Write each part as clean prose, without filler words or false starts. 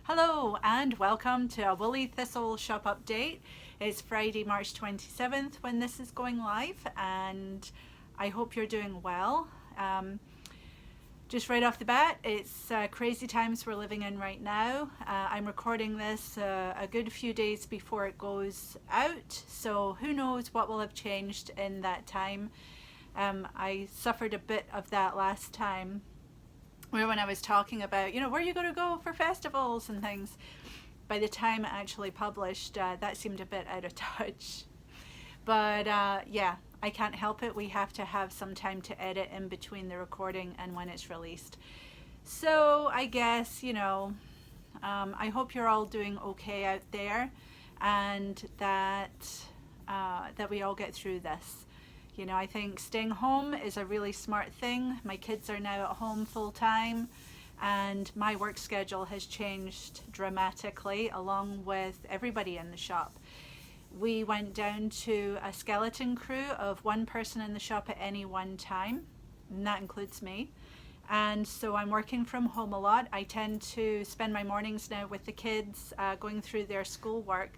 Hello and welcome to a Woolly Thistle shop update. It's Friday, March 27th when this is going live, and I hope you're doing well. Just right off the bat, it's crazy times we're living in right now. I'm recording this a good few days before it goes out, so who knows what will have changed in that time. I suffered a bit of that last time where when I was talking about, where you going to go for festivals and things, by the time it actually published, that seemed a bit out of touch. But yeah, I can't help it. We have to have some time to edit in between the recording and when it's released. So I guess, I hope you're all doing okay out there, and that we all get through this. I think staying home is a really smart thing. My kids are now at home full time, and my work schedule has changed dramatically along with everybody in the shop. We went down to a skeleton crew of one person in the shop at any one time, and that includes me. And so I'm working from home a lot. I tend to spend my mornings now with the kids, going through their schoolwork.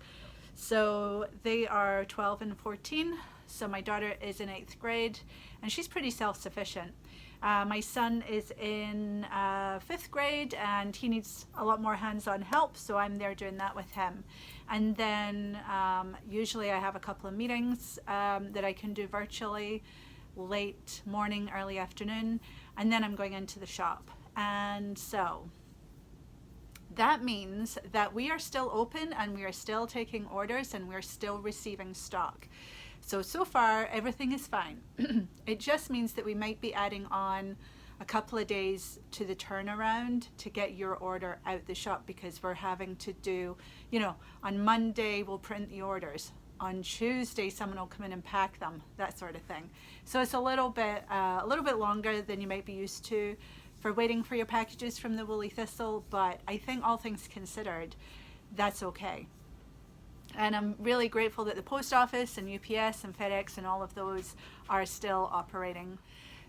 So they are 12 and 14. So my daughter is in 8th grade, and she's pretty self-sufficient. My son is in 5th grade, and he needs a lot more hands-on help, so I'm there doing that with him. And then usually I have a couple of meetings that I can do virtually, late morning, early afternoon, and then I'm going into the shop. And so that means that we are still open, and we are still taking orders, and we're still receiving stock. So far everything is fine. It just means that we might be adding on a couple of days to the turnaround to get your order out the shop, because we're having to do, on Monday we'll print the orders. On Tuesday someone will come in and pack them, that sort of thing. So it's a little bit longer than you might be used to for waiting for your packages from the Woolly Thistle, but I think all things considered, that's okay. And I'm really grateful that the post office and UPS and FedEx and all of those are still operating.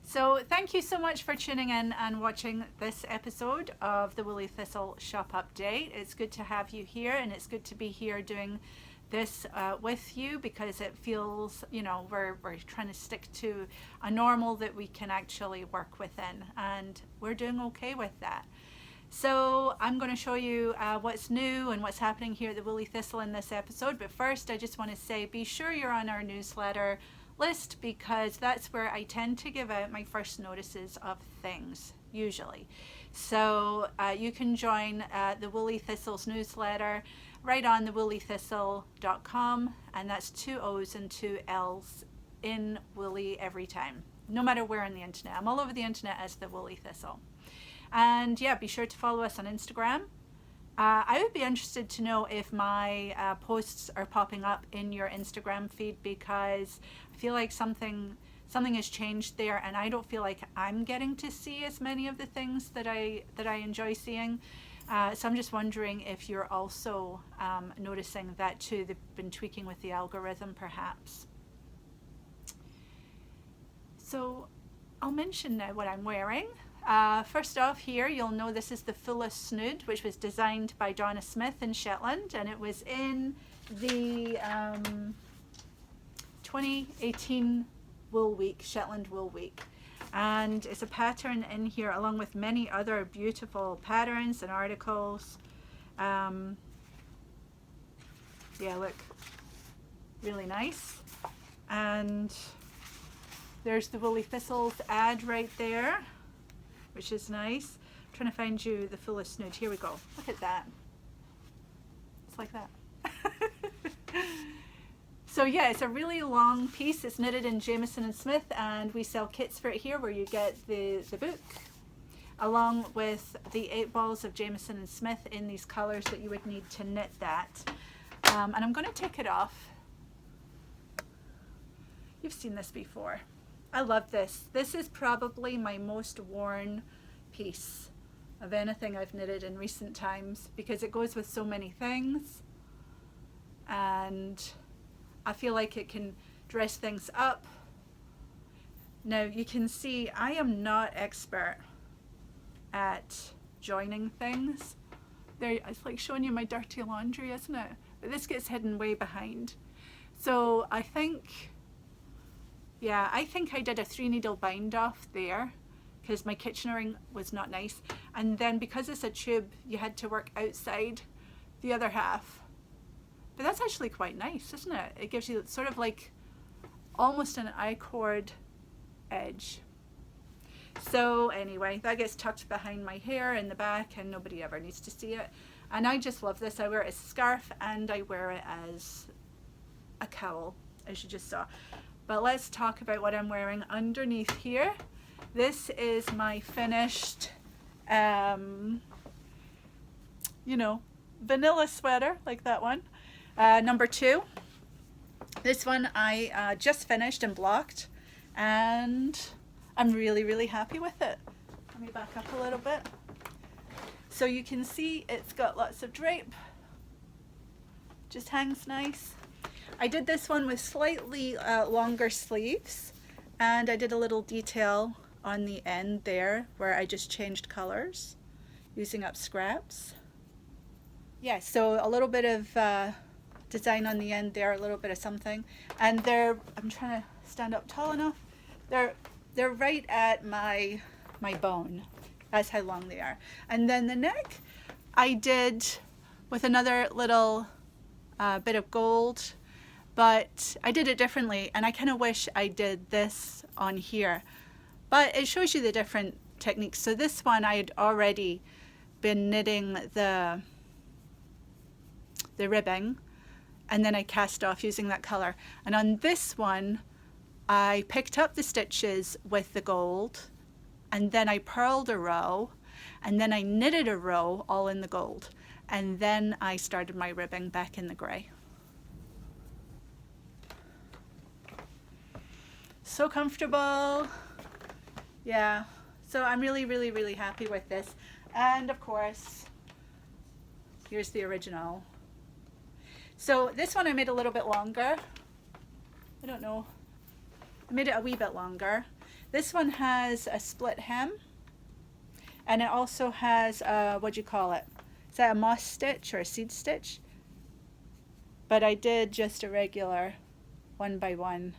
So thank you so much for tuning in and watching this episode of the Woolly Thistle shop update. It's good to have you here, and it's good to be here doing this with you, because it feels, we're trying to stick to a normal that we can actually work within, and we're doing okay with that. So I'm going to show you what's new and what's happening here at the Woolly Thistle in this episode. But first, I just want to say, be sure you're on our newsletter list, because that's where I tend to give out my first notices of things, usually. So you can join the Woolly Thistle's newsletter right on thewoollythistle.com, and that's 2 O's and 2 L's in Woolly every time, no matter where on the internet. I'm all over the internet as the Woolly Thistle. And yeah, be sure to follow us on Instagram. I would be interested to know if my posts are popping up in your Instagram feed, because I feel like something has changed there, and I don't feel like I'm getting to see as many of the things that I enjoy seeing. So I'm just wondering if you're also noticing that too. They've been tweaking with the algorithm, perhaps. So I'll mention now what I'm wearing. First off, here you'll know this is the Fullest Snood, which was designed by Donna Smith in Shetland, and it was in the 2018 Wool Week, Shetland Wool Week. And it's a pattern in here along with many other beautiful patterns and articles. Yeah, look, really nice. And there's the Woolly Thistles ad right there, which is nice. I'm trying to find you the Fullest Snood. Here we go. Look at that. It's like that. So yeah, it's a really long piece. It's knitted in Jamieson & Smith, and we sell kits for it here where you get the book along with the 8 balls of Jamieson & Smith in these colors that you would need to knit that. And I'm going to take it off. You've seen this before. I love this. This is probably my most worn piece of anything I've knitted in recent times, because it goes with so many things, and I feel like it can dress things up. Now you can see I am not expert at joining things. there, it's like showing you my dirty laundry, isn't it? But this gets hidden way behind. So I think, yeah, I think I did a 3-needle bind off there because my Kitchener was not nice. And then because it's a tube, you had to work outside the other half. But that's actually quite nice, isn't it? It gives you sort of like almost an I-cord edge. So anyway, that gets tucked behind my hair in the back and nobody ever needs to see it. And I just love this. I wear it as a scarf and I wear it as a cowl, as you just saw. But let's talk about what I'm wearing underneath here. This is my finished, you know, vanilla sweater, like that one. Number 2. This one I just finished and blocked, and I'm really, really happy with it. Let me back up a little bit. So you can see it's got lots of drape, just hangs nice. I did this one with slightly longer sleeves, and I did a little detail on the end there where I just changed colors using up scraps. Yeah, so a little bit of design on the end there, a little bit of something. And they're, I'm trying to stand up tall enough. They're right at my bone. That's how long they are. And then the neck I did with another little bit of gold, but I did it differently, and I kind of wish I did this on here. But it shows you the different techniques. So this one I had already been knitting the ribbing, and then I cast off using that color. And on this one, I picked up the stitches with the gold, and then I purled a row, and then I knitted a row all in the gold. And then I started my ribbing back in the gray. So comfortable. Yeah, so I'm really, really, really happy with this. And of course, here's the original. So this one I made a little bit longer. I don't know. I made it a wee bit longer. This one has a split hem, and it also has a, what do you call it? Is that a moss stitch or a seed stitch? But I did just a regular 1x1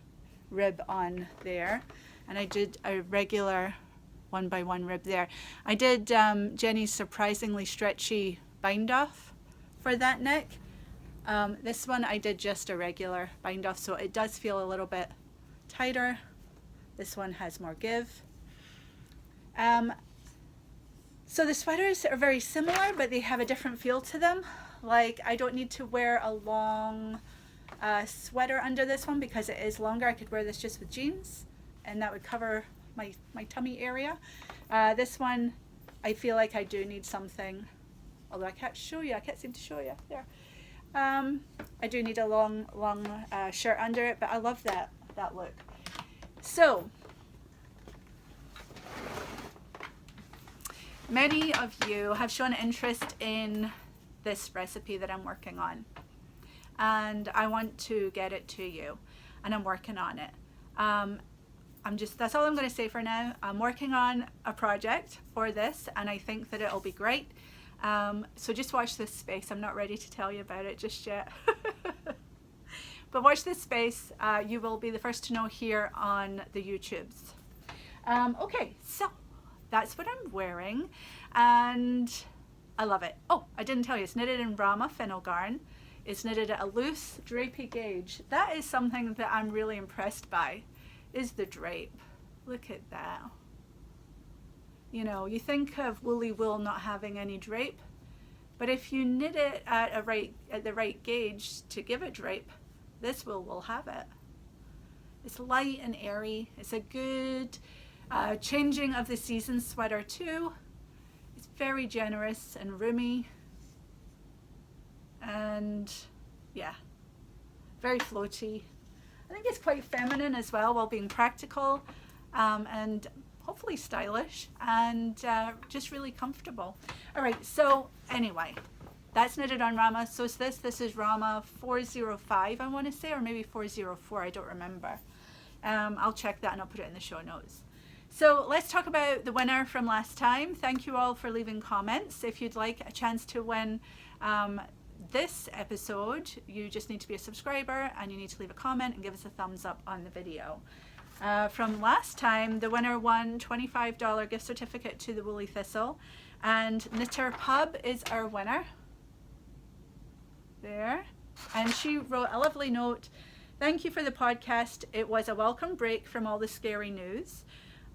rib on there, and I did a regular 1x1 rib there. I did Jenny's surprisingly stretchy bind off for that neck. This one I did just a regular bind off, so it does feel a little bit tighter. This one has more give. So the sweaters are very similar, but they have a different feel to them. Like, I don't need to wear a long sweater under this one because it is longer. I could wear this just with jeans, and that would cover my tummy area. This one, I feel like I do need something, although I can't show you. I can't seem to show you. There. I do need a long shirt under it, but I love that look. So, many of you have shown interest in this recipe that I'm working on, and I want to get it to you, and I'm working on it. That's all I'm going to say for now. I'm working on a project for this, and I think that it'll be great. So just watch this space. I'm not ready to tell you about it just yet. But watch this space. You will be the first to know here on the YouTubes. Okay, so that's what I'm wearing, and I love it. Oh, I didn't tell you, it's knitted in Rama fennel yarn. It's knitted at a loose drapey gauge. That is something that I'm really impressed by, is the drape. Look at that. You know, you think of woolly wool not having any drape, but if you knit it at the right gauge to give it drape, this wool will have it. It's light and airy. It's a good changing of the season sweater too. It's very generous and roomy, and yeah, very floaty. I think it's quite feminine as well while being practical, and hopefully stylish, and just really comfortable. All right, so anyway, that's knitted on Rama. So is this is Rama 405, I want to say, or maybe 404, I don't remember. I'll check that and I'll put it in the show notes. So let's talk about the winner from last time. Thank you all for leaving comments. If you'd like a chance to win this episode, you just need to be a subscriber and you need to leave a comment and give us a thumbs up on the video. From last time, the winner won $25 gift certificate to the Woolly Thistle, and Knitter Pub is our winner. There. And she wrote a lovely note. Thank you for the podcast. It was a welcome break from all the scary news.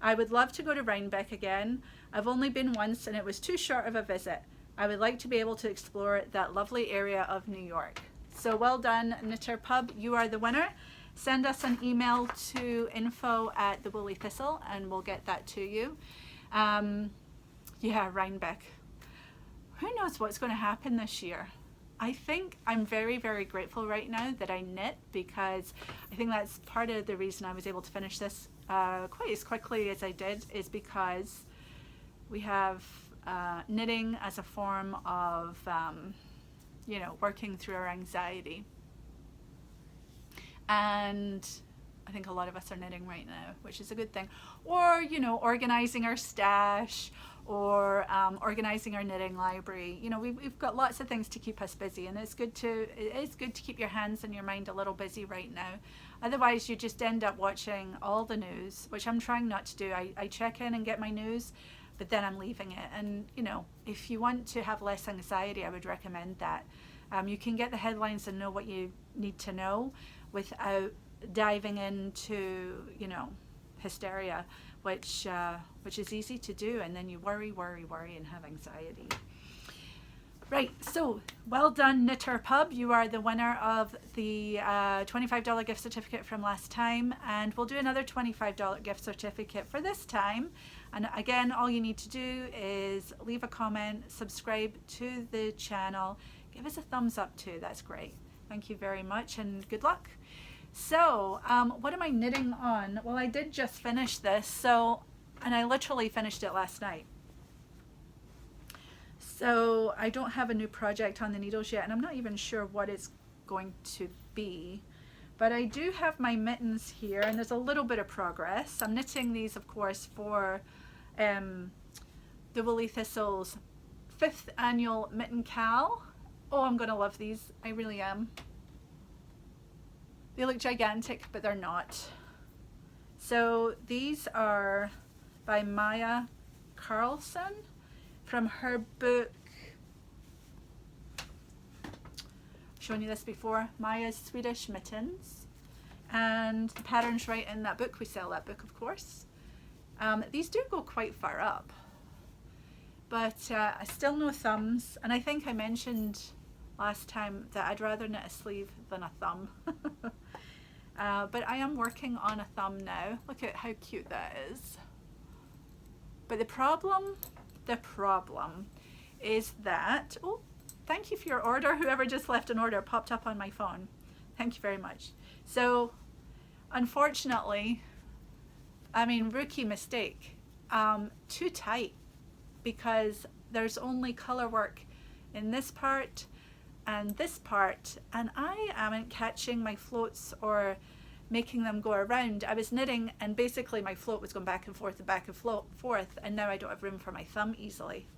I would love to go to Rhinebeck again. I've only been once and it was too short of a visit. I would like to be able to explore that lovely area of New York. So well done, Knitter Pub. You are the winner. Send us an email to info@the Woolly Thistle and we'll get that to you. Yeah, Rhinebeck. Who knows what's going to happen this year? I think I'm very, very grateful right now that I knit, because I think that's part of the reason I was able to finish this quite as quickly as I did, is because we have knitting as a form of, working through our anxiety. And I think a lot of us are knitting right now, which is a good thing. Or, organizing our stash, or organizing our knitting library. We've got lots of things to keep us busy, and it is good to keep your hands and your mind a little busy right now. Otherwise, you just end up watching all the news, which I'm trying not to do. I check in and get my news, but then I'm leaving it. And if you want to have less anxiety, I would recommend that. You can get the headlines and know what you need to know without diving into hysteria, which is easy to do, and then you worry and have anxiety. Right, so well done, Knitter Pub. You are the winner of the $25 gift certificate from last time, and we'll do another $25 gift certificate for this time. And again, all you need to do is leave a comment, subscribe to the channel, give us a thumbs up too. That's great. Thank you very much, and good luck. So what am I knitting on? Well, I did just finish this, and I literally finished it last night. So I don't have a new project on the needles yet, and I'm not even sure what it's going to be. But I do have my mittens here, and there's a little bit of progress. I'm knitting these, of course, for the Woolly Thistle's 5th annual Mitten KAL. Oh, I'm going to love these. I really am. They look gigantic, but they're not. So these are by Maya Carlson from her book. I've shown you this before, Maya's Swedish Mittens. And the pattern's right in that book. We sell that book, of course. These do go quite far up, but still no thumbs. And I think I mentioned last time that I'd rather knit a sleeve than a thumb. But I am working on a thumb now. Look at how cute that is. But the problem is that, oh, thank you for your order. Whoever just left an order popped up on my phone. Thank you very much. So unfortunately, rookie mistake, too tight, because there's only color work in this part and this part, and I am catching my floats or making them go around. I was knitting and basically my float was going back and forth, and now I don't have room for my thumb easily.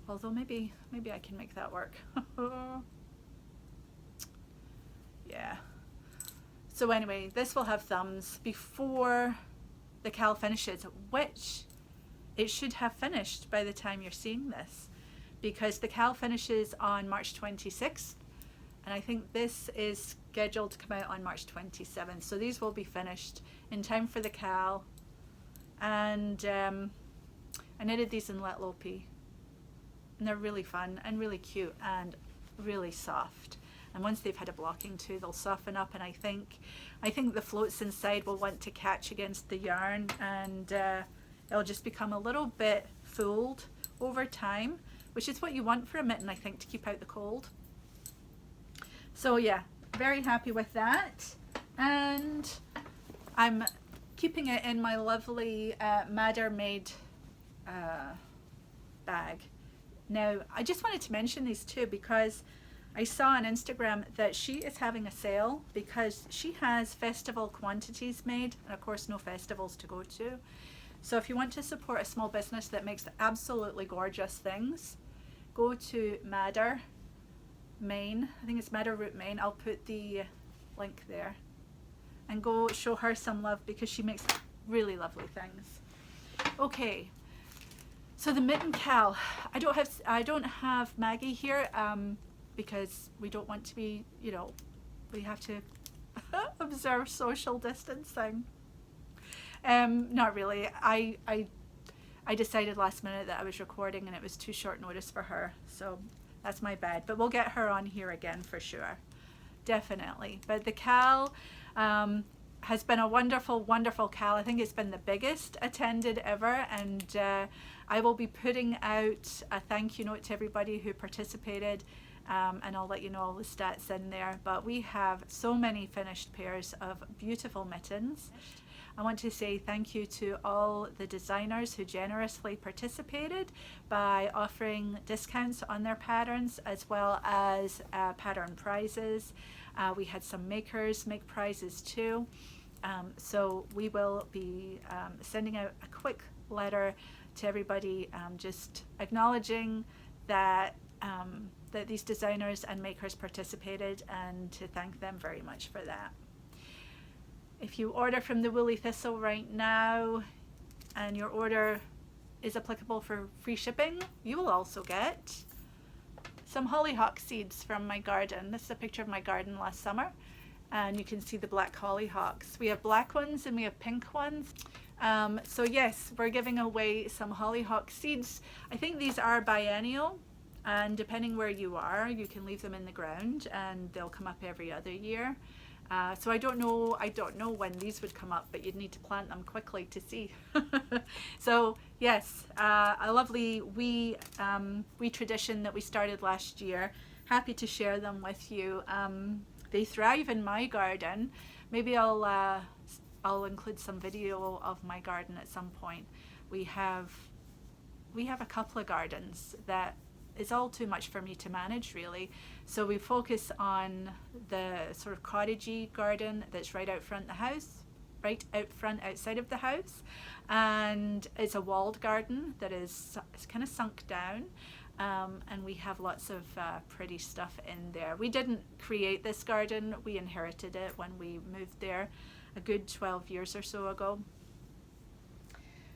Although maybe I can make that work. Yeah. So anyway, this will have thumbs before the KAL finishes, which it should have finished by the time you're seeing this, because the KAL finishes on March 26th, and I think this is scheduled to come out on March 27th. So these will be finished in time for the KAL. And I knitted these in Let Lopi, and they're really fun and really cute and really soft. And once they've had a blocking too, they'll soften up, and I think the floats inside will want to catch against the yarn, and it'll just become a little bit fooled over time, which is what you want for a mitten, I think, to keep out the cold. So yeah, very happy with that. And I'm keeping it in my lovely Madder Made bag. Now, I just wanted to mention these two because I saw on Instagram that she is having a sale because she has festival quantities made, and of course no festivals to go to. So if you want to support a small business that makes absolutely gorgeous things, go to Madder, Maine. I think it's Madder Root, Maine. I'll put the link there. And go show her some love because she makes really lovely things. Okay, so the Mitten KAL. I don't have Maggie here because we don't want to be, you know, we have to observe social distancing. Not really. I decided last minute that I was recording and it was too short notice for her, so that's my bad. But we'll get her on here again for sure, definitely. But the KAL has been a wonderful, wonderful KAL. I think it's been the biggest attended ever, and I will be putting out a thank you note to everybody who participated, and I'll let you know all the stats in there. But we have so many finished pairs of beautiful mittens. I want to say thank you to all the designers who generously participated by offering discounts on their patterns as well as pattern prizes. We had some makers make prizes too. So we will be sending out a quick letter to everybody just acknowledging that that these designers and makers participated and to thank them very much for that. If you order from the Woolly Thistle right now and your order is applicable for free shipping, you will also get some hollyhock seeds from my garden. This is a picture of my garden last summer, and you can see the black hollyhocks. We have black ones and we have pink ones. So yes, we're giving away some hollyhock seeds. I think these are biennial, and depending where you are, you can leave them in the ground and they'll come up every other year. So I don't know when these would come up, but you'd need to plant them quickly to see. So yes, a lovely wee tradition that we started last year. Happy to share them with you. They thrive in my garden. Maybe I'll include some video of my garden at some point. We have a couple of gardens that is all too much for me to manage, really. So we focus on the sort of cottagey garden that's right out front the house, right out front outside of the house, and it's a walled garden that is kind of sunk down, and we have lots of pretty stuff in there. We didn't create this garden, we inherited it when we moved there a good 12 years or so ago.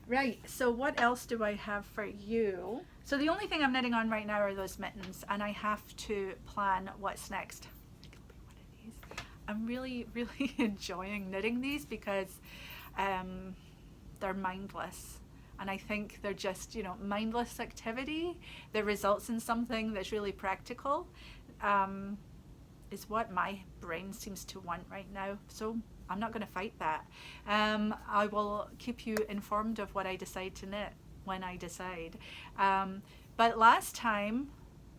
Right, so what else do I have for you? So the only thing I'm knitting on right now are those mittens, and I have to plan what's next. I can be one of these. I'm really, really enjoying knitting these because they're mindless. And I think they're just, you know, mindless activity that results in something that's really practical is what my brain seems to want right now. So I'm not going to fight that. I will keep you informed of what I decide to knit when I decide. But last time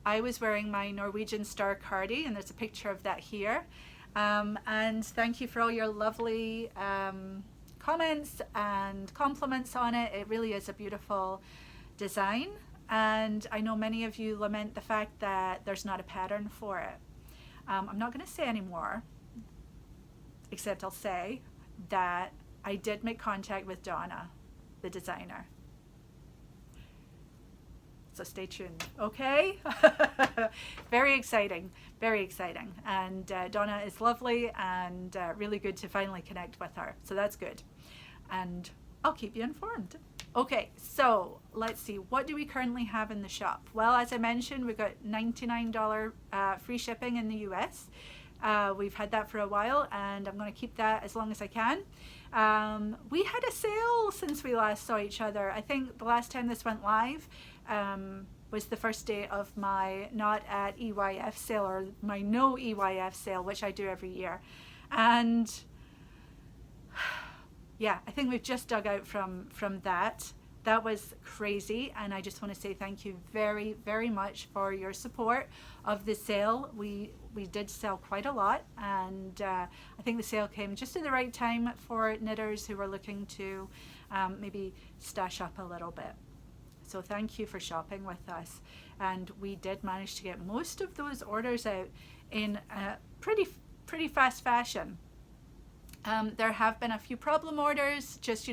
I was wearing my Norwegian Star Cardi, and there's a picture of that here. And thank you for all your lovely comments and compliments on it. It really is a beautiful design. And I know many of you lament the fact that there's not a pattern for it. I'm not going to say any more, except I'll say that I did make contact with Donna, the designer. So stay tuned, okay? Very exciting, very exciting. And Donna is lovely and really good to finally connect with her. So that's good. And I'll keep you informed. Okay, so let's see. What do we currently have in the shop? Well, as I mentioned, we've got $99 free shipping in the US. We've had that for a while, and I'm going to keep that as long as I can. We had a sale since we last saw each other. I think the last time this went live was the first day of my not at EYF sale, or my no EYF sale, which I do every year. And yeah, I think we've just dug out from that. That was crazy, and I just want to say thank you very, very much for your support of the sale. We did sell quite a lot, and I think the sale came just at the right time for knitters who were looking to maybe stash up a little bit. So thank you for shopping with us, and we did manage to get most of those orders out in pretty fast fashion. There have been a few problem orders, just,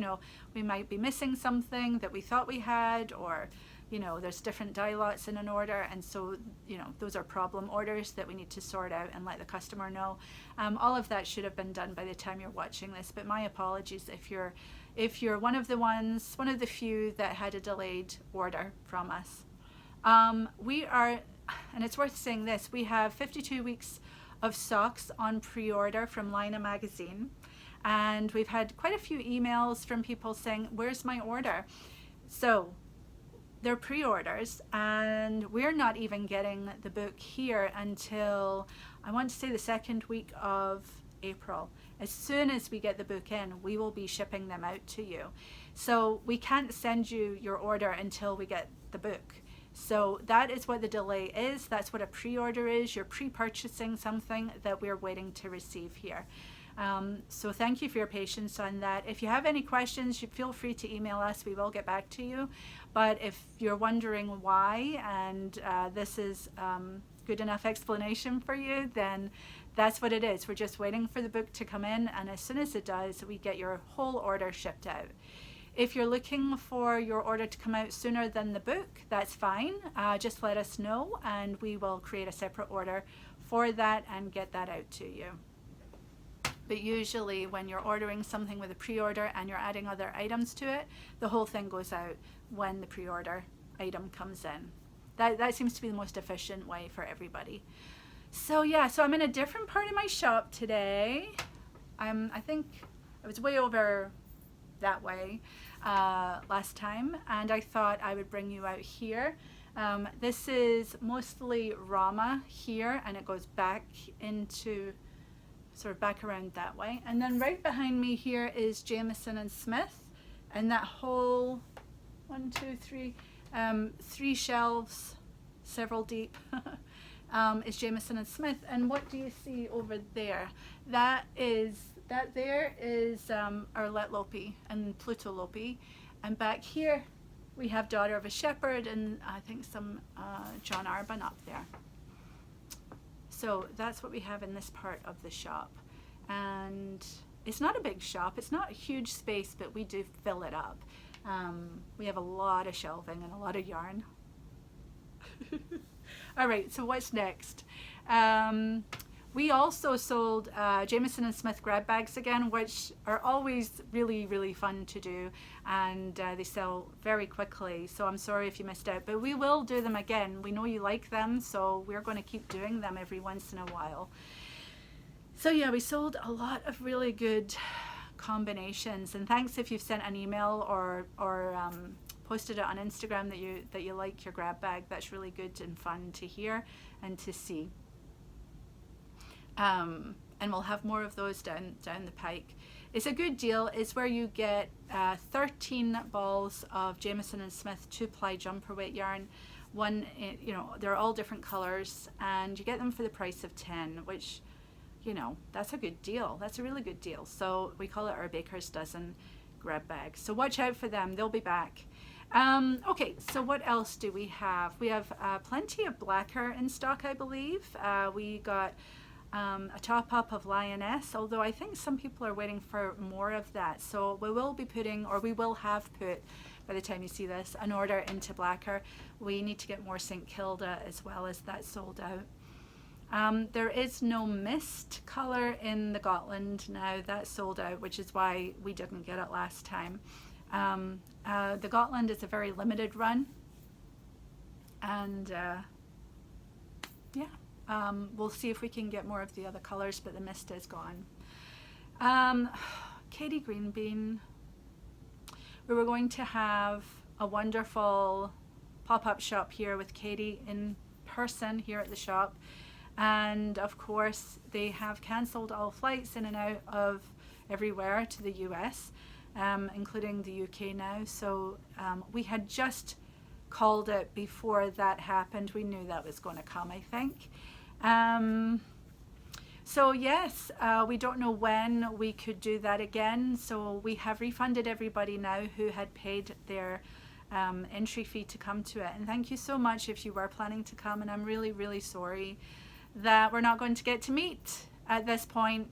we might be missing something that we thought we had, or, there's different dye lots in an order, and so, those are problem orders that we need to sort out and let the customer know. All of that should have been done by the time you're watching this, but my apologies if you're one of the few that had a delayed order from us. We are, and it's worth saying this, we have 52 weeks of socks on pre-order from Lina magazine, and we've had quite a few emails from people saying, where's my order? So they're pre-orders, and we're not even getting the book here until, I want to say, the second week of April. As soon as we get the book in, we will be shipping them out to you. So we can't send you your order until we get the book. So that is what the delay is. That's what a pre-order is. You're pre-purchasing something that we're waiting to receive here. So thank you for your patience on that. If you have any questions, you feel free to email us. We will get back to you. But if you're wondering why, and this is good enough explanation for you, then that's what it is. We're just waiting for the book to come in, and as soon as it does, we get your whole order shipped out. If you're looking for your order to come out sooner than the book, that's fine. Just let us know, and we will create a separate order for that and get that out to you. But usually when you're ordering something with a pre-order and you're adding other items to it, the whole thing goes out when the pre-order item comes in. That seems to be the most efficient way for everybody. So yeah, so I'm in a different part of my shop today. I think I was way over that way last time, and I thought I would bring you out here. This is mostly Rama here, and it goes back into sort of back around that way, and then right behind me here is Jamieson and Smith, and that whole 1, 2, 3 3 shelves, several deep, is Jamieson and Smith. And what do you see over there? That there is Arlette Lopi and Pluto Lopi, and back here we have Daughter of a Shepherd and I think some John Arbon up there. So that's what we have in this part of the shop, and it's not a big shop, it's not a huge space, but we do fill it up. We have a lot of shelving and a lot of yarn. All right, so what's next? We also sold Jamieson and Smith grab bags again, which are always really, really fun to do, and they sell very quickly, so I'm sorry if you missed out, but we will do them again. We know you like them, so we're going to keep doing them every once in a while. So yeah, we sold a lot of really good combinations, and thanks if you've sent an email or posted it on Instagram that you like your grab bag. That's really good and fun to hear and to see. And we'll have more of those down the pike. It's a good deal. It's where you get 13 balls of Jamieson and Smith 2-ply jumper weight yarn. They're all different colors, and you get them for the price of 10, which, that's a good deal. That's a really good deal. So we call it our baker's dozen grab bag. So watch out for them. They'll be back. Okay, so what else do we have? We have plenty of blacker in stock, I believe. We got a top-up of Lioness, although I think some people are waiting for more of that. So we will be putting, or we will have put, by the time you see this, an order into blacker. We need to get more St. Kilda as well, as that sold out. There is no mist color in the Gotland now. That sold out, which is why we didn't get it last time. The Gotland is a very limited run, and yeah. We'll see if we can get more of the other colors, but the mist is gone. Katie Greenbean. We were going to have a wonderful pop-up shop here with Katie in person here at the shop, and of course they have cancelled all flights in and out of everywhere to the US, including the UK now. So we had just called it before that happened. We knew that was going to come, I think. So yes, we don't know when we could do that again. So we have refunded everybody now who had paid their entry fee to come to it. And thank you so much if you were planning to come. And I'm really, really sorry that we're not going to get to meet at this point.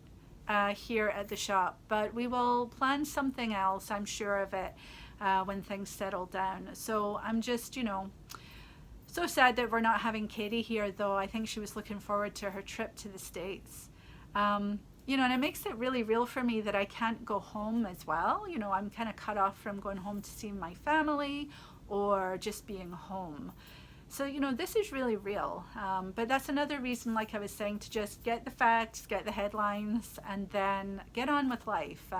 here at the shop, but we will plan something else, I'm sure of it, when things settle down. So I'm just, you know, so sad that we're not having Katie here, though. I think she was looking forward to her trip to the States. You know, and it makes it really real for me that I can't go home as well. You know, I'm kind of cut off from going home to see my family or just being home. So, you know, this is really real. But that's another reason, like I was saying, to just get the facts, get the headlines, and then get on with life.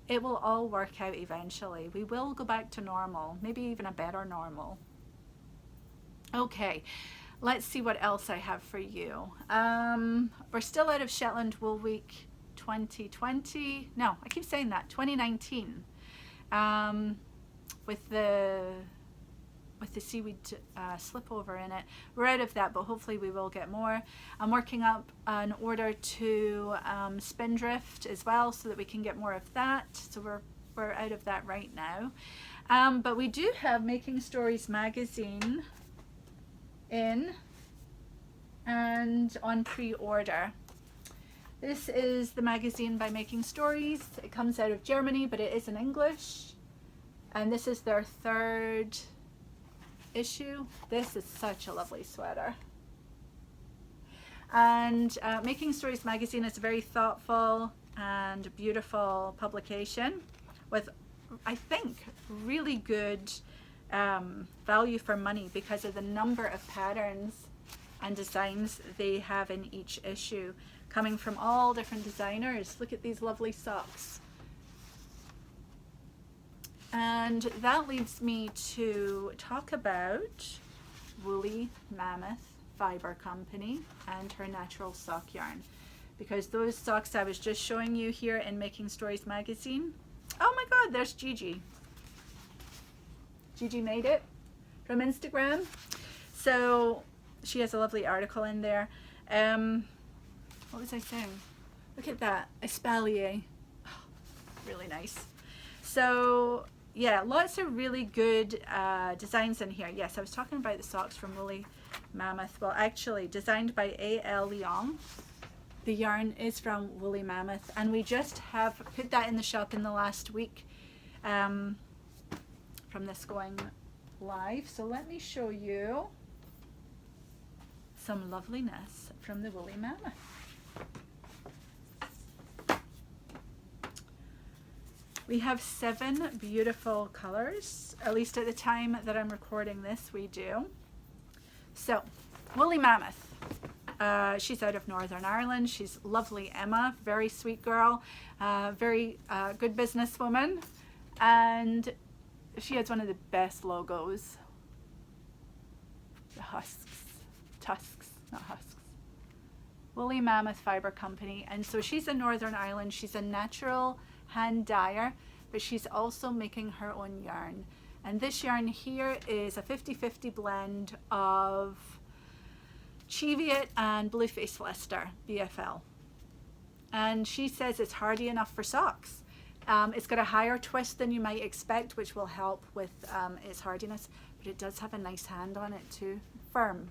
It will all work out eventually. We will go back to normal, maybe even a better normal. Okay, let's see what else I have for you. We're still out of Shetland Wool Week 2020. No, I keep saying that, 2019. With the seaweed slip over in it. We're out of that, but hopefully we will get more. I'm working up an order to Spindrift as well, so that we can get more of that. So we're out of that right now. But we do have Making Stories magazine in and on pre-order. This is the magazine by Making Stories. It comes out of Germany, but it is in English. And this is their 3rd issue. This is such a lovely sweater. And Making Stories magazine is a very thoughtful and beautiful publication with, I think, really good value for money because of the number of patterns and designs they have in each issue, coming from all different designers. Look at these lovely socks. And that leads me to talk about Woolly Mammoth Fiber Company and her natural sock yarn, because those socks I was just showing you here in Making Stories magazine. Oh my god, there's Gigi. Gigi made it from Instagram. So she has a lovely article in there. What was I saying? Look at that, espalier. Oh, really nice. So yeah, lots of really good designs in here. Yes, I was talking about the socks from Woolly Mammoth. Well, actually, designed by A.L. Leong. The yarn is from Woolly Mammoth, and we just have put that in the shop in the last week from this going live. So let me show you some loveliness from the Woolly Mammoth. We have 7 beautiful colors, at least at the time that I'm recording this, we do. So, Woolly Mammoth. She's out of Northern Ireland. She's lovely Emma, very sweet girl, very good businesswoman, and she has one of the best logos. The tusks, not husks. Woolly Mammoth Fiber Company, and so she's in Northern Ireland. She's a natural hand dyer, but she's also making her own yarn. And this yarn here is a 50-50 blend of Cheviot and Blueface Leicester BFL. And she says it's hardy enough for socks. It's got a higher twist than you might expect, which will help with its hardiness, but it does have a nice hand on it too, firm.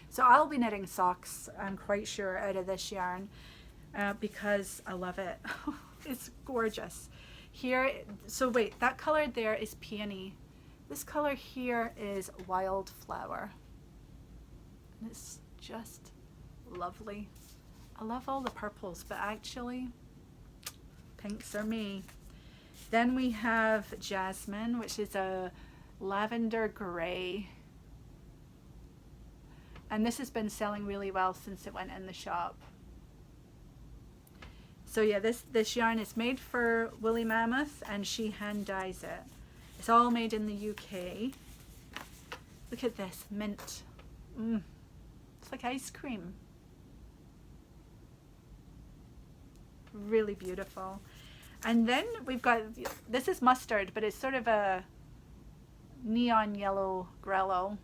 So I'll be knitting socks, I'm quite sure, out of this yarn because I love it. It's gorgeous. Here, so wait, that color there is peony. This color here is wildflower. And it's just lovely. I love all the purples, but actually, pinks are me. Then we have Jasmine, which is a lavender gray. And this has been selling really well since it went in the shop. So yeah, this yarn is made for Woolly Mammoth, and she hand dyes it. It's all made in the UK. Look at this, mint. It's like ice cream. Really beautiful. And then we've got, this is mustard, but it's sort of a neon yellow grello.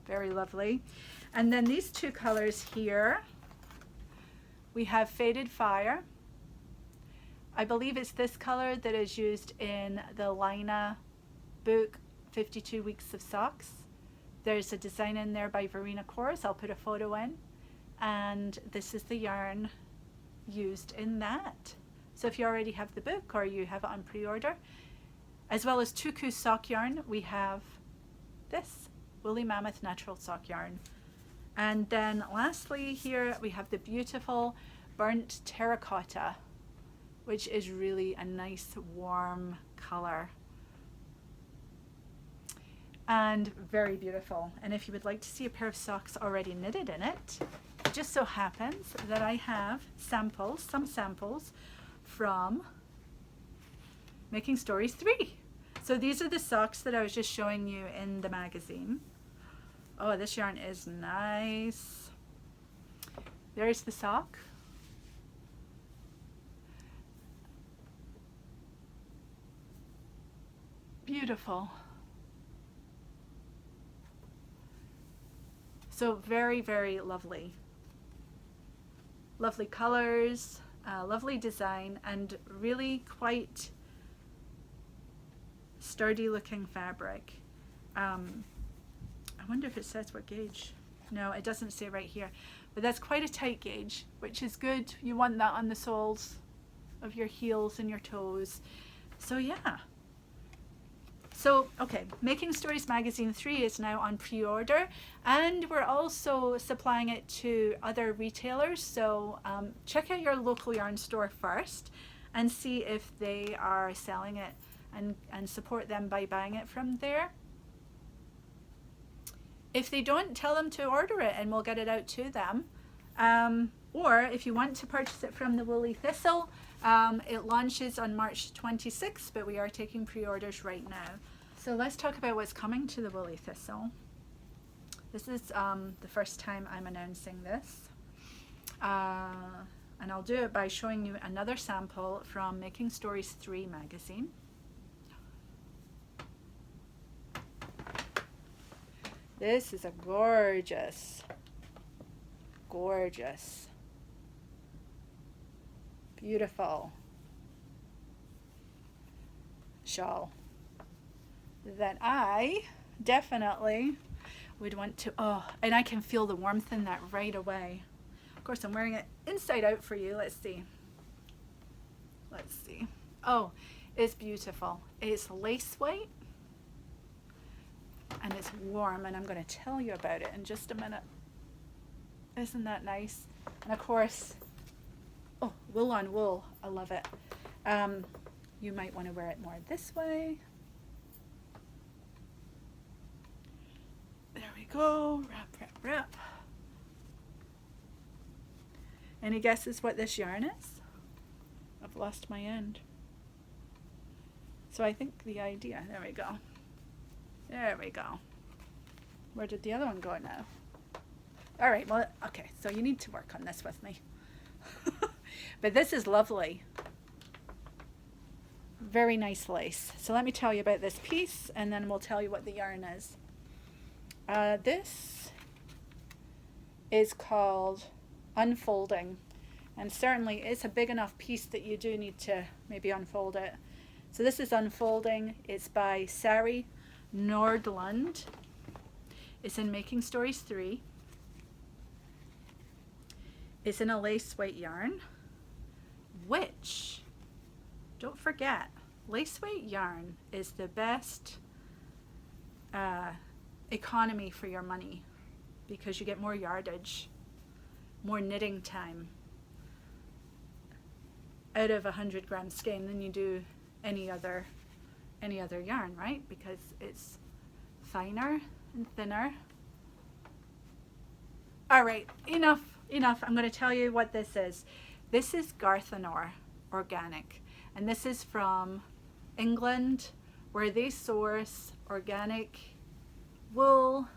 Very lovely. And then these 2 colors here, we have Faded Fire. I believe it's this color that is used in the Lina book, 52 Weeks of Socks. There's a design in there by Verena Kors. I'll put a photo in. and this is the yarn used in that. So if you already have the book or you have it on pre-order, as well as tuku sock yarn, we have this woolly mammoth natural sock yarn. And then lastly here we have the beautiful burnt terracotta, which is really a nice warm color and very beautiful. And if you would like to see a pair of socks already knitted in it, it just so happens that I have samples, some samples from Making Stories 3. So these are the socks that I was just showing you in the magazine. Oh, this yarn is nice. There's the sock. Beautiful. So very, very lovely. Lovely colors, lovely design, and really quite sturdy looking fabric. I wonder if it says what gauge. No, it doesn't say right here, but that's quite a tight gauge, which is good. You want that on the soles of your heels and your toes. So yeah. So, okay, Making Stories Magazine 3 is now on pre-order, and we're also supplying it to other retailers. So check out your local yarn store first and see if they are selling it, and support them by buying it from there. If they don't, tell them to order it and we'll get it out to them. Or if you want to purchase it from the Woolly Thistle, it launches on March 26th, but we are taking pre-orders right now. So let's talk about what's coming to the Woolly Thistle. This is the first time I'm announcing this. And I'll do it by showing you another sample from Making Stories 3 magazine. This is a gorgeous, gorgeous, beautiful shawl that I definitely would want to, oh, and I can feel the warmth in that right away. Of course, I'm wearing it inside out for you. Let's see. Let's see. Oh, it's beautiful. It's lace weight and it's warm, and I'm going to tell you about it in just a minute. Isn't that nice? And of course, oh, wool on wool. I love it. You might want to wear it more this way. There we go. Wrap, wrap, wrap. Any guesses what this yarn is? I've lost my end. So I think the idea, there we go. There we go. Where did the other one go now? All right, well, okay, so you need to work on this with me. But this is lovely. Very nice lace. So let me tell you about this piece, and then we'll tell you what the yarn is. This is called Unfolding, and certainly it's a big enough piece that you do need to maybe unfold it. So this is Unfolding. It's by Sari Nordlund. It's in Making Stories 3. It's in a lace weight yarn, which, don't forget, lace weight yarn is the best economy for your money, because you get more yardage, more knitting time out of a 100-gram skein than you do any other yarn, right? Because it's finer and thinner. All right, enough. I'm going to tell you what this is. This is Garson organic, and this is from England, where they source organic wool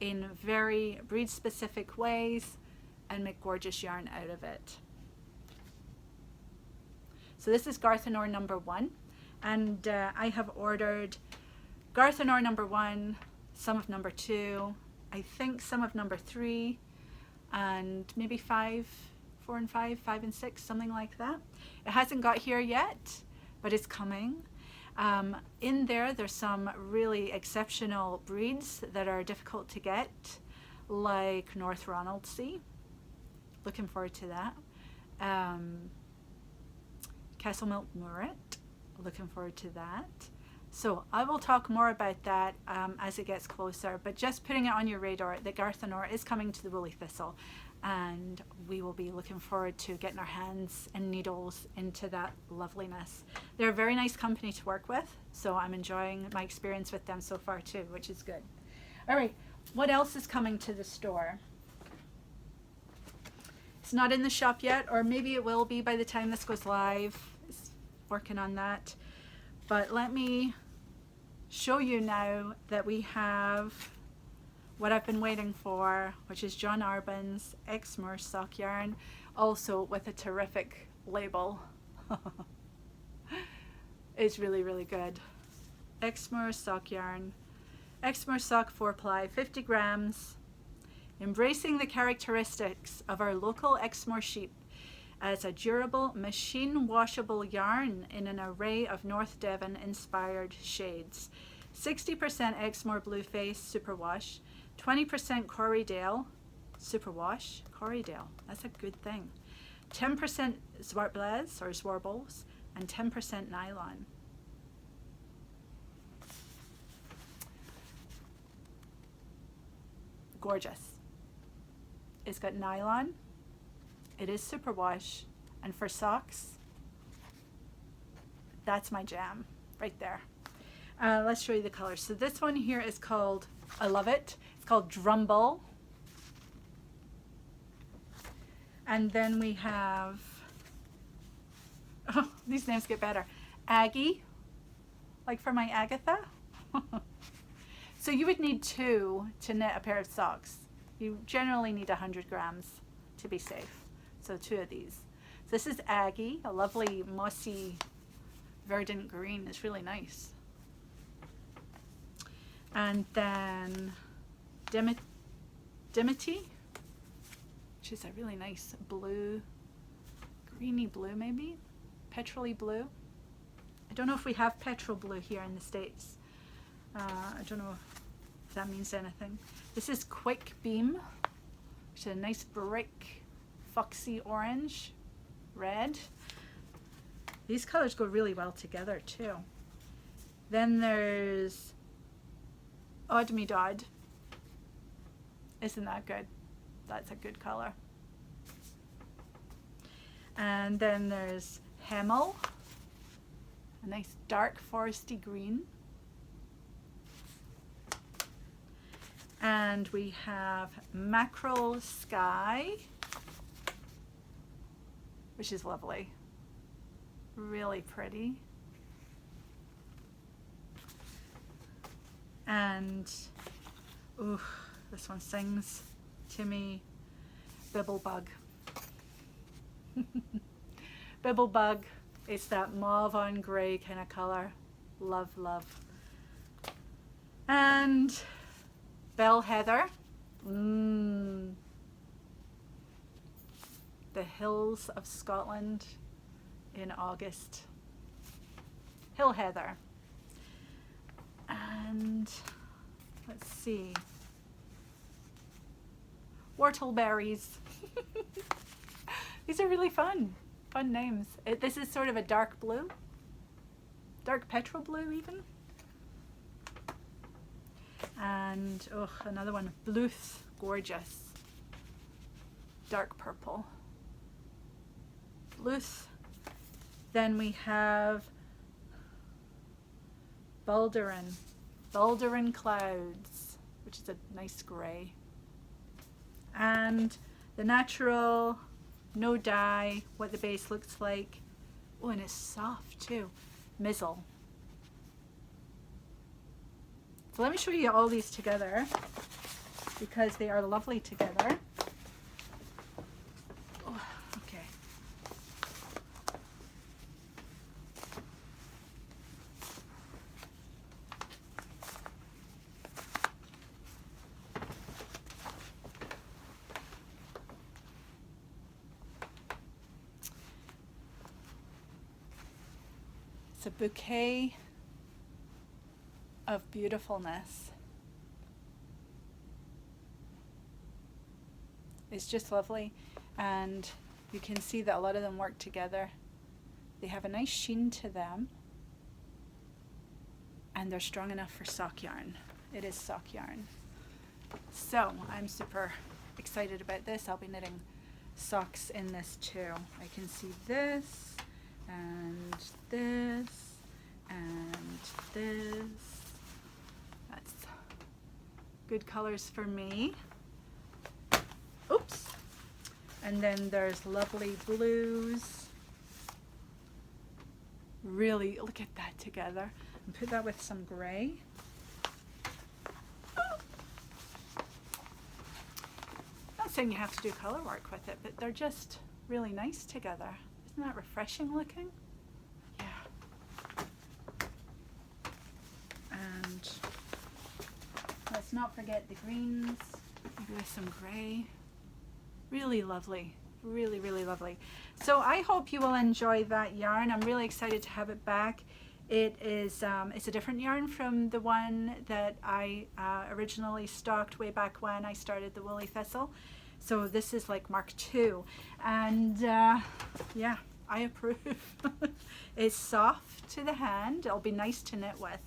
in very breed specific ways and make gorgeous yarn out of it. So this is Garson number 1, and I have ordered Garson number 1, some of number 2, I think some of number 3, and maybe 5, 4 and 5, 5 and 6, something like that. It hasn't got here yet, but it's coming. In there's some really exceptional breeds that are difficult to get, like North Ronaldsay. looking forward to that. Castle Milk Murret, looking forward to that. So I will talk more about that as it gets closer, but just putting it on your radar that Garson is coming to the Woolly Thistle, and we will be looking forward to getting our hands and needles into that loveliness. They're a very nice company to work with, so I'm enjoying my experience with them so far too, which is good. All right, what else is coming to the store? It's not in the shop yet, or maybe it will be by the time this goes live. It's working on that. But let me show you now that we have what I've been waiting for, which is John Arbon's Exmoor sock yarn, also with a terrific label. It's really, really good. Exmoor sock yarn. Exmoor sock 4-ply, 50 grams. Embracing the characteristics of our local Exmoor sheep as a durable, machine washable yarn in an array of North Devon inspired shades. 60% Exmoor Blue Face Superwash, 20% Corriedale Superwash, Corriedale, that's a good thing. 10% Zwartbles or Zwarbles, and 10% nylon. Gorgeous. It's got nylon, it is superwash, and for socks, that's my jam right there. Let's show you the colors. So this one here is called, I love it, it's called Drumble. And then we have, oh, these names get better. Aggie, like for my Agatha. So you would need 2 to knit a pair of socks. You generally need 100 grams to be safe. So 2 of these. So this is Aggie, a lovely mossy verdant green. It's really nice. And then Dimity, which is a really nice blue, greeny blue maybe, petrol-y blue. I don't know if we have petrol blue here in the States. I don't know if that means anything. This is Quick Beam, which is a nice brick, foxy orange, red. These colors go really well together too. Then there's Odd Me Dodd. Isn't that good? That's a good color. And then there's Hemel, a nice dark foresty green. And we have Mackerel Sky, which is lovely, really pretty. And, ooh, this one sings to me, Bibblebug. Bibblebug, it's that mauve on grey kind of color. Love, love. And Bell Heather. The hills of Scotland in August. Hill Heather. And let's see. Whortleberries. These are really fun names. This is sort of a dark blue. Dark petrol blue even. And oh, another one, Bluth, gorgeous. Dark purple. Bluth. Then we have Balderin Clouds, which is a nice grey. And the natural, no dye, what the base looks like. Oh, and it's soft too. Mizzle. So let me show you all these together because they are lovely together. Oh, okay. It's a bouquet of beautifulness. It's just lovely. and you can see that a lot of them work together. They have a nice sheen to them, and they're strong enough for sock yarn. It is sock yarn. So I'm super excited about this. I'll be knitting socks in this too. I can see this and this and this. That's good colors for me. Oops. And then there's lovely blues. Really look at that together. And put that with some gray. Not saying you have to do color work with it, but they're just really nice together. Isn't that refreshing looking? Yeah. And let's not forget the greens, maybe with some gray. Really lovely, really, really lovely. So I hope you will enjoy that yarn. I'm really excited to have it back. It is, it's a different yarn from the one that I originally stocked way back when I started the Woolly Thistle. So this is like Mark II, and yeah, I approve. It's soft to the hand. It'll be nice to knit with.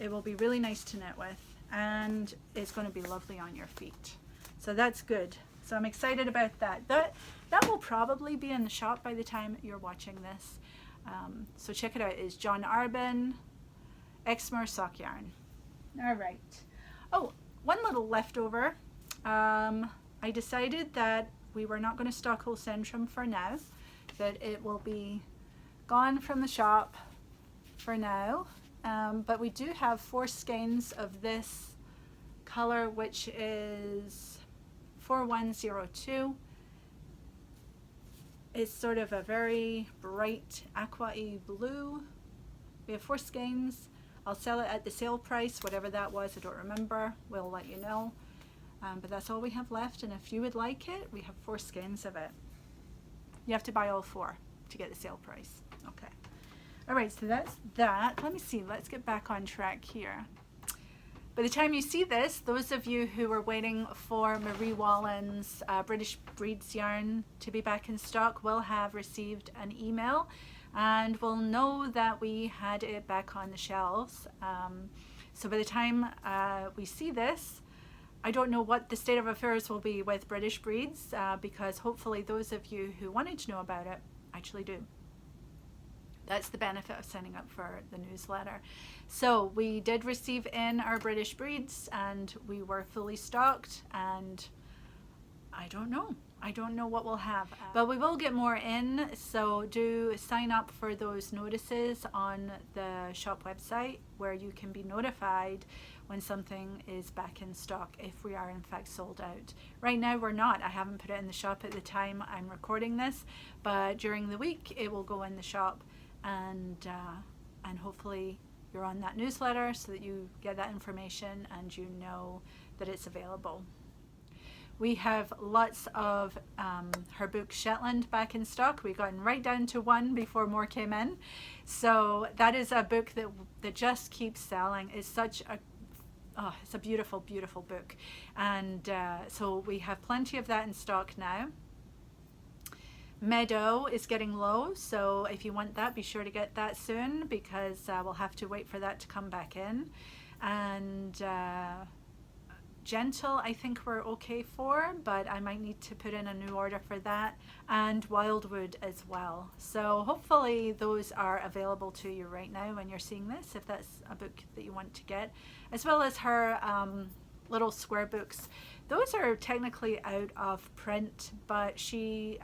It will be really nice to knit with, and it's going to be lovely on your feet. So that's good. So I'm excited about that. That will probably be in the shop by the time you're watching this. So check it out. It's John Arbon, Exmoor sock yarn. All right. Oh, one little leftover. I decided that we were not going to stock Whole Centrum for now, that it will be gone from the shop for now. But we do have 4 skeins of this color, which is 4102. It's sort of a very bright aqua-y blue. We have 4 skeins. I'll sell it at the sale price, whatever that was, I don't remember. We'll let you know. But that's all we have left, and if you would like it, we have 4 skeins of it. You have to buy all 4 to get the sale price. Okay. All right, so that's that. Let me see, let's get back on track here. By the time you see this, those of you who were waiting for Marie Wallen's British Breeds yarn to be back in stock will have received an email and will know that we had it back on the shelves. So by the time we see this, I don't know what the state of affairs will be with British Breeds because hopefully those of you who wanted to know about it actually do. That's the benefit of signing up for the newsletter. So we did receive in our British Breeds and we were fully stocked, and I don't know what we'll have, but we will get more in. So do sign up for those notices on the shop website where you can be notified when something is back in stock if we are in fact sold out. Right now we're not. I haven't put it in the shop at the time I'm recording this, but during the week it will go in the shop, and hopefully you're on that newsletter so that you get that information and you know that it's available. We have lots of her book Shetland back in stock. We've gotten right down to 1 before more came in. So that is a book that just keeps selling. It's such a it's a beautiful, beautiful book. And so we have plenty of that in stock now. Meadow is getting low, so if you want that, be sure to get that soon because we'll have to wait for that to come back in. And Gentle I think we're okay for, but I might need to put in a new order for that, and Wildwood as well. So hopefully those are available to you right now when you're seeing this, if that's a book that you want to get, as well as her little square books. Those are technically out of print, but she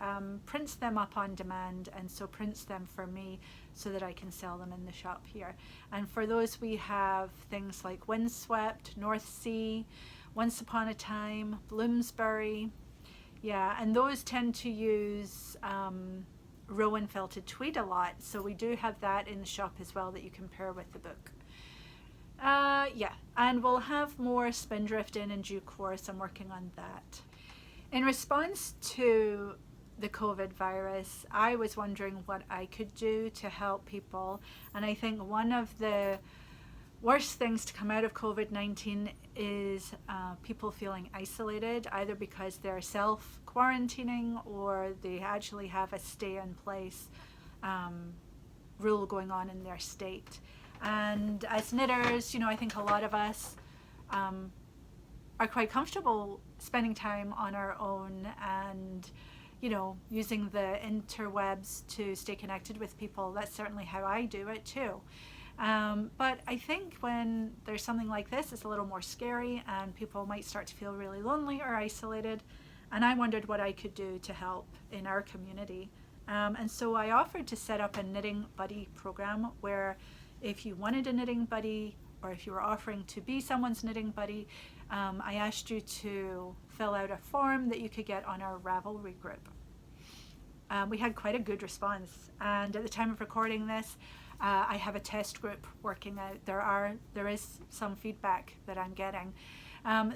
prints them up on demand, and so prints them for me so that I can sell them in the shop here. And for those we have things like Windswept, North Sea, Once Upon a Time, Bloomsbury. Yeah, and those tend to use Rowan felted tweed a lot, so we do have that in the shop as well that you can pair with the book. Yeah, and we'll have more Spindrift in due course. I'm working on that. In response to the COVID virus, I was wondering what I could do to help people, and I think one of the worst things to come out of COVID-19 is people feeling isolated, either because they're self-quarantining or they actually have a stay-in-place rule going on in their state. And as knitters, I think a lot of us are quite comfortable spending time on our own and using the interwebs to stay connected with people. That's certainly how I do it too. But I think when there's something like this, it's a little more scary and people might start to feel really lonely or isolated. And I wondered what I could do to help in our community. And so I offered to set up a knitting buddy program where if you wanted a knitting buddy or if you were offering to be someone's knitting buddy, I asked you to fill out a form that you could get on our Ravelry group. We had quite a good response, and at the time of recording this, I have a test group working out. There is some feedback that I'm getting.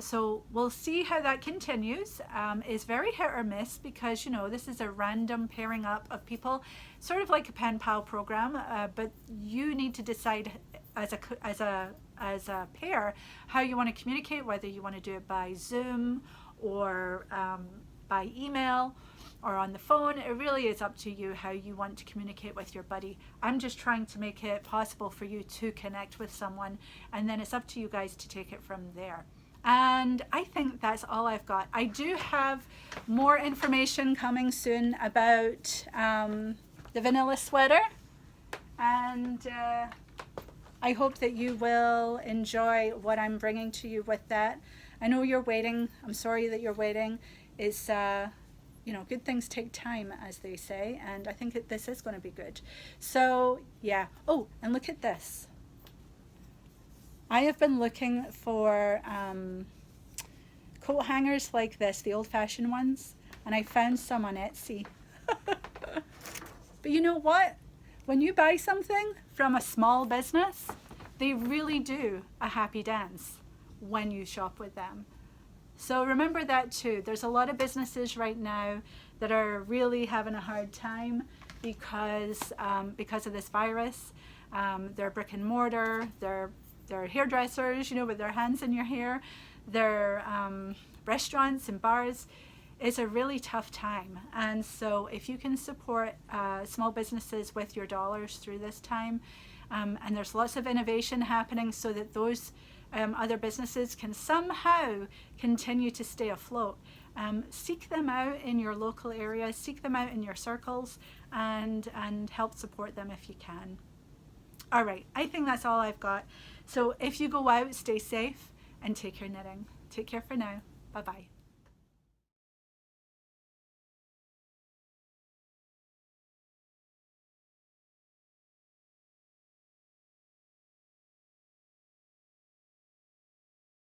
So we'll see how that continues. It's very hit or miss because this is a random pairing up of people, sort of like a pen pal program, but you need to decide as a pair how you want to communicate, whether you want to do it by Zoom or by email or on the phone. It really is up to you how you want to communicate with your buddy. I'm just trying to make it possible for you to connect with someone, and then it's up to you guys to take it from there. And I think that's all I've got. I do have more information coming soon about the vanilla sweater, and I hope that you will enjoy what I'm bringing to you with that. I know you're waiting. I'm sorry that you're waiting. It's good things take time, as they say, and I think that this is going to be good. So yeah. Oh, and look at this. I have been looking for coat hangers like this, the old-fashioned ones, and I found some on Etsy. But you know what? When you buy something from a small business, they really do a happy dance when you shop with them. So remember that too. There's a lot of businesses right now that are really having a hard time because of this virus. They're brick and mortar, they're hairdressers, with their hands in your hair. They're restaurants and bars. It's a really tough time. And so if you can support small businesses with your dollars through this time, and there's lots of innovation happening so that those other businesses can somehow continue to stay afloat. Seek them out in your local area, seek them out in your circles, and help support them if you can. All right, I think that's all I've got. So if you go out, stay safe and take care knitting. Take care for now. Bye-bye.